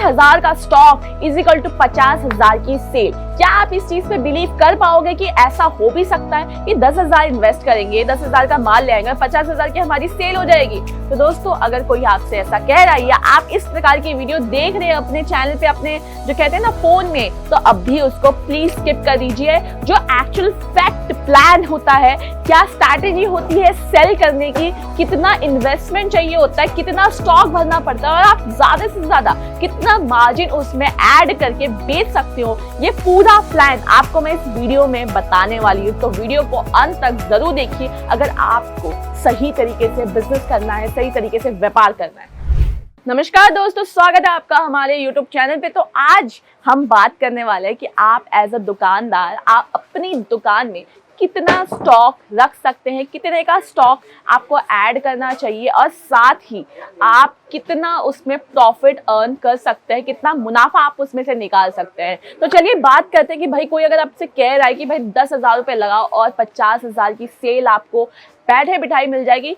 10,000 का stock is equal to 50,000 की cell. क्या आप इस चीज पे बिलीव कर पाओगे कि ऐसा हो भी सकता है कि 10,000 इन्वेस्ट करेंगे, 10,000 का माल ले आएंगे, 50,000 की हमारी सेल हो जाएगी? तो दोस्तों, अगर कोई आपसे ऐसा कह रहा है या आप इस प्रकार की वीडियो देख रहे हैं अपने चैनल पे, अपने जो कहते हैं ना फोन में, तो अब भी उसको प्लीज स्किप कर दीजिए। जो एक्चुअल फैक्ट प्लान होता है, क्या स्ट्रैटेजी होती है सेल करने की, कितना इन्वेस्टमेंट चाहिए होता है, कितना स्टॉक भरना पड़ता है और आप ज्यादा से ज्यादा कितना मार्जिन उसमें ऐड करके बेच सकते हो, ये पूरा प्लान आपको मैं इस वीडियो में बताने वाली हूँ। तो वीडियो को अंत तक जरूर देखिए अगर आपको सही तरीके से बिजनेस करना है, सही तरीके से व्यापार करना है। नमस्कार दोस्तों, स्वागत है आपका हमारे YouTube चैनल पे। तो आज हम बात करने वाले हैं कि आप एज अ दुकानदार आप अपनी दुकान में कितना स्टॉक रख सकते हैं, कितने का स्टॉक आपको ऐड करना चाहिए और साथ ही आप कितना उसमें प्रॉफिट अर्न कर सकते हैं, कितना मुनाफा आप उसमें से निकाल सकते हैं। तो चलिए बात करते हैं कि भाई कोई अगर आपसे कह रहा है कि भाई 10,000 रुपये लगाओ और 50,000 की सेल आपको बैठे बिठाई मिल जाएगी,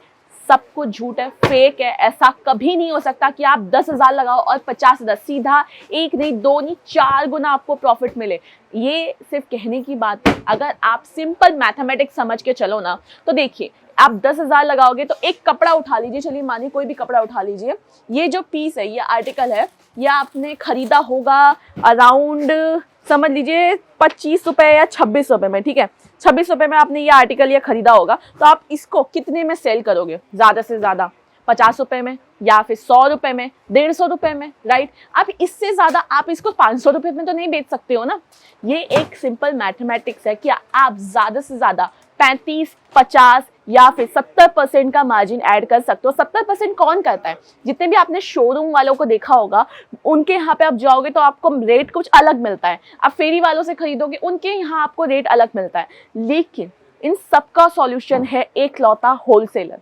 सब कुछ झूठ है, फेक है। ऐसा कभी नहीं हो सकता कि आप 10,000 लगाओ और 50,000 सीधा 1 नहीं 2 नहीं 4 गुना आपको प्रॉफिट मिले। ये सिर्फ कहने की बात है। अगर आप सिंपल मैथमेटिक्स समझ के चलो ना, तो देखिए आप 10,000 लगाओगे तो एक कपड़ा उठा लीजिए, चलिए मानिए कोई भी कपड़ा उठा लीजिए, ये जो पीस है, ये आर्टिकल है, ये आपने खरीदा होगा अराउंड समझ लीजिए 25 रुपए या 26 रुपए में, ठीक है, 26 रुपए में आपने ये आर्टिकल ये खरीदा होगा। तो आप इसको कितने में सेल करोगे? ज्यादा से ज्यादा 50 रुपए में या फिर 100 रुपए में, 150 रुपए में, राइट? आप इससे ज्यादा आप इसको 500 रुपए में तो नहीं बेच सकते हो ना। ये एक सिंपल मैथमेटिक्स है कि आप ज्यादा से ज्यादा 35, 50 या फिर 70% का मार्जिन ऐड कर सकते हो। 70% कौन करता है? जितने भी आपने शोरूम वालों को देखा होगा, उनके यहाँ पे आप जाओगे तो आपको रेट कुछ अलग मिलता है। आप फेरी वालों से खरीदोगे, उनके यहाँ आपको रेट अलग मिलता है। लेकिन इन सबका सॉल्यूशन है एक लौता होलसेलर।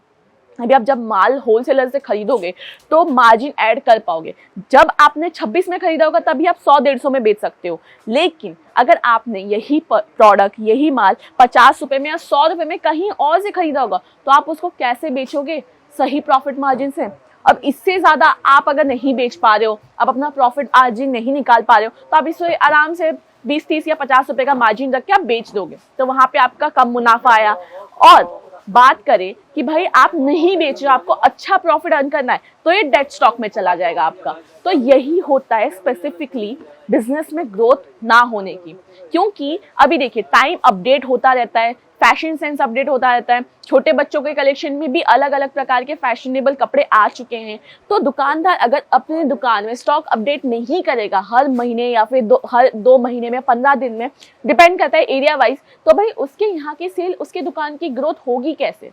अभी आप जब माल होलसेलर से खरीदोगे तो मार्जिन ऐड कर पाओगे। जब आपने 26 में खरीदा होगा तभी आप 100-150 में बेच सकते हो। लेकिन अगर आपने यही प्रोडक्ट, यही माल 50 रुपए में या 100 रुपए में कहीं और से खरीदा होगा, तो आप उसको कैसे बेचोगे? सही प्रॉफिट मार्जिन से। अब इससे ज्यादा आप अगर नहीं बेच पा रहे हो, आप अपना प्रॉफिट मार्जिन नहीं निकाल पा रहे हो, तो आप इसे आराम से 20, 30 या 50 रुपए का मार्जिन रख के आप बेच दोगे। तो वहां पे आपका कम मुनाफा आया। और बात करें कि भाई आप नहीं बेच रहे, आपको अच्छा प्रॉफिट अर्न करना है, तो ये डेड स्टॉक में चला जाएगा आपका। तो यही होता है स्पेसिफिकली बिजनेस में ग्रोथ ना होने की। क्योंकि अभी देखिए टाइम अपडेट होता रहता है, फैशन सेंस अपडेट होता रहता है, छोटे बच्चों के कलेक्शन में भी अलग अलग प्रकार के फैशनेबल कपड़े आ चुके हैं। तो दुकानदार अगर अपने दुकान में स्टॉक अपडेट नहीं करेगा हर महीने या फिर हर 2 महीने में, 15 दिन में, डिपेंड करता है एरिया वाइज, तो भाई उसके यहाँ की सेल, उसके दुकान की ग्रोथ होगी कैसे?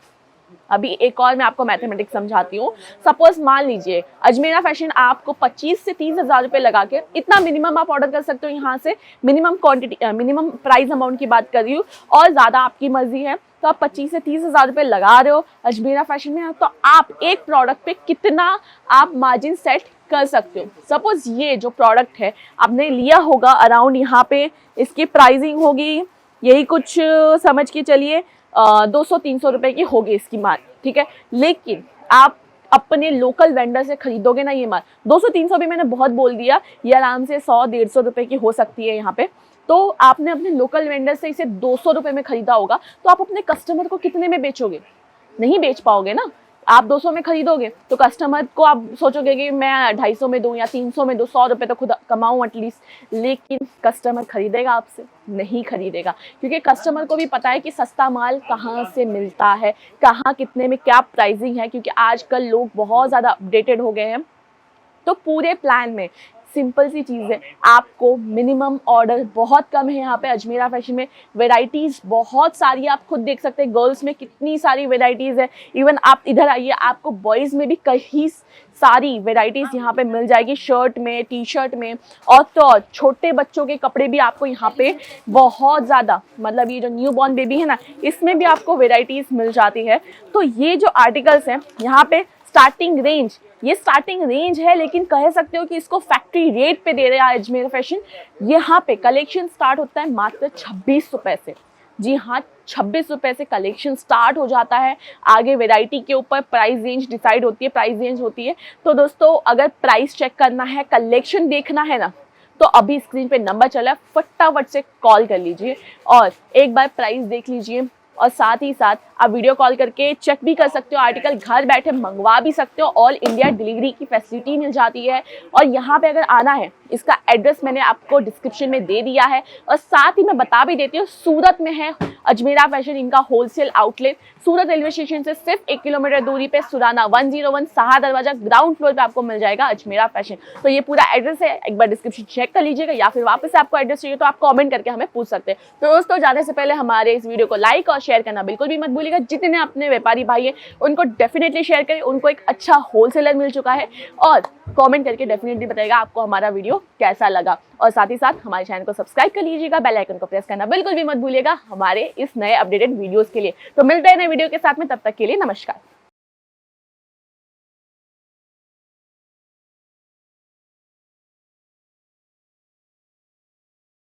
अभी एक और मैं आपको मैथमेटिक्स समझाती हूँ। सपोज मान लीजिए अजमेरा फैशन आपको 25 से 30,000 रुपये लगा के, इतना मिनिमम आप ऑर्डर कर सकते हो यहाँ से, minimum quantity, minimum price amount की बात कर रही हूँ, और ज्यादा आपकी मर्जी है। तो आप 25 से 30,000 रुपये लगा रहे हो अजमेरा फैशन में, तो आप एक प्रोडक्ट पे कितना आप मार्जिन सेट कर सकते हो? सपोज ये जो प्रोडक्ट है आपने लिया होगा अराउंड, यहाँ पे इसकी प्राइसिंग होगी यही कुछ समझ के चलिए 200-300 रुपए की होगी इसकी माल, ठीक है। लेकिन आप अपने लोकल वेंडर से खरीदोगे ना ये माल, 200-300 भी मैंने बहुत बोल दिया, ये आराम से 100-150 रुपए की हो सकती है यहाँ पे। तो आपने अपने लोकल वेंडर से इसे 200 रुपए में खरीदा होगा, तो आप अपने कस्टमर को कितने में बेचोगे? नहीं बेच पाओगे ना। आप 200 में खरीदोगे तो कस्टमर को आप सोचोगे कि मैं 250 में दूं या 300 में दूं, 100 रुपए तो खुद कमाऊं एटलीस्ट। लेकिन कस्टमर खरीदेगा आपसे? नहीं खरीदेगा, क्योंकि कस्टमर को भी पता है कि सस्ता माल कहाँ से मिलता है, कहाँ कितने में क्या प्राइसिंग है, क्योंकि आजकल लोग बहुत ज़्यादा अपडेटेड हो गए हैं। तो पूरे प्लान में सिंपल सी चीज़ है, आपको मिनिमम ऑर्डर बहुत कम है यहाँ पे अजमेरा फैशन में। वेराइटीज़ बहुत सारी, आप खुद देख सकते हैं गर्ल्स में कितनी सारी वेराइटीज़ है। इवन आप इधर आइए, आपको बॉयज़ में भी कई सारी वेराइटीज़ यहाँ पे मिल जाएगी, शर्ट में, टी शर्ट में, और तो छोटे बच्चों के कपड़े भी आपको यहाँ पे बहुत ज़्यादा, मतलब ये जो न्यू बॉर्न बेबी है ना, इसमें भी आपको वेराइटीज़ मिल जाती है। तो ये जो आर्टिकल्स हैं यहाँ पे स्टार्टिंग रेंज, ये स्टार्टिंग रेंज है, लेकिन कह सकते हो कि इसको फैक्ट्री रेट पे दे रहे हैं अजमेरा फैशन। यहाँ पे कलेक्शन स्टार्ट होता है मात्र 26 रुपए से। जी हाँ, 26 रुपए से कलेक्शन स्टार्ट हो जाता है। आगे वैरायटी के ऊपर प्राइस रेंज डिसाइड होती है, प्राइस रेंज होती है। तो दोस्तों अगर प्राइस चेक करना है, कलेक्शन देखना है ना, तो अभी स्क्रीन पे नंबर चला है, फटाफट से कॉल कर लीजिए और एक बार प्राइस देख लीजिए। और साथ ही साथ आप वीडियो कॉल करके चेक भी कर सकते हो, आर्टिकल घर बैठे मंगवा भी सकते हो। ऑल इंडिया डिलीवरी की फैसिलिटी मिल जाती है। और यहाँ पे अगर आना है, इसका एड्रेस मैंने आपको डिस्क्रिप्शन में दे दिया है। और साथ ही मैं बता भी देती हूँ, सूरत में है अजमेरा फैशन, इनका होलसेल आउटलेट। सूरत रेलवे स्टेशन से सिर्फ 1 किलोमीटर दूरी पे सुराना 101 सहा दरवाजा ग्राउंड फ्लोर पे आपको मिल जाएगा अजमेरा फैशन। तो ये पूरा एड्रेस है, एक बार डिस्क्रिप्शन चेक कर लीजिएगा, या फिर वापस से आपको एड्रेस चाहिए तो आप कमेंट करके हमें पूछ सकते हैं। तो दोस्तों जाने से पहले हमारे इस वीडियो को लाइक और शेयर करना बिल्कुल भी मत भूलिएगा। जितने अपने व्यापारी भाई हैं उनको डेफिनेटली शेयर करें, उनको एक अच्छा होलसेलर मिल चुका है। और कमेंट करके डेफिनेटली बताइएगा आपको हमारा वीडियो कैसा लगा। और साथ ही साथ हमारे चैनल को सब्सक्राइब कर लीजिएगा, बेल आइकन को प्रेस करना बिल्कुल भी मत भूलिएगा हमारे इस नए अपडेटेड वीडियोस के लिए। तो मिलते हैं नए वीडियो के साथ में, तब तक के लिए नमस्कार।